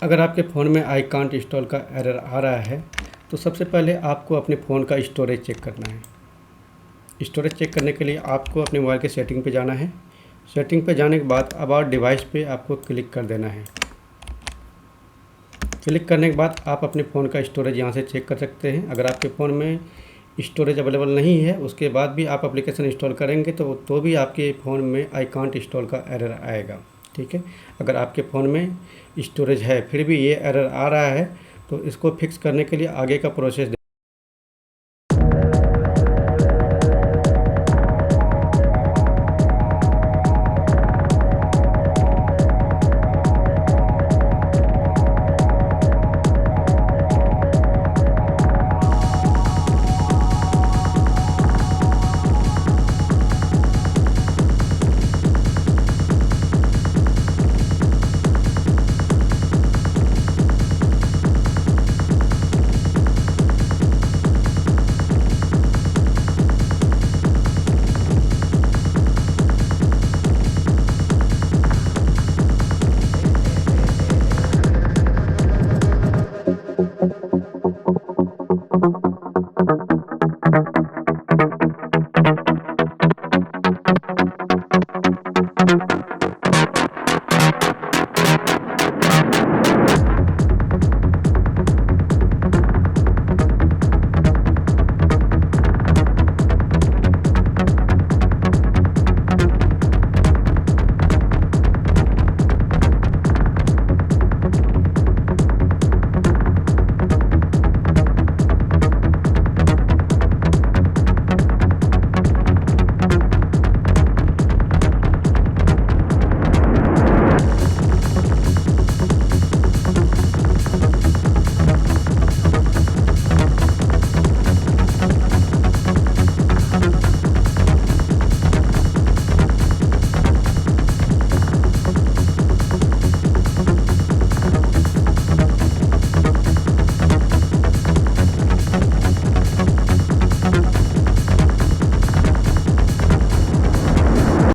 अगर आपके फ़ोन में आई कांट इंस्टॉल का एरर आ रहा है तो सबसे पहले आपको अपने फ़ोन का स्टोरेज चेक करना है। स्टोरेज चेक करने के लिए आपको अपने मोबाइल के सेटिंग पे जाना है। सेटिंग पे जाने के बाद अबाउट डिवाइस पे आपको क्लिक कर देना है। क्लिक करने के बाद आप अपने फ़ोन का स्टोरेज यहाँ से चेक कर सकते हैं। अगर आपके फ़ोन में स्टोरेज अवेलेबल नहीं है, उसके बाद भी आप एप्लीकेशन इंस्टॉल करेंगे तो भी आपके फ़ोन में आई कांट इंस्टॉल का एरर आएगा। ठीक है, अगर आपके फ़ोन में स्टोरेज है फिर भी ये एरर आ रहा है तो इसको फिक्स करने के लिए आगे का प्रोसेस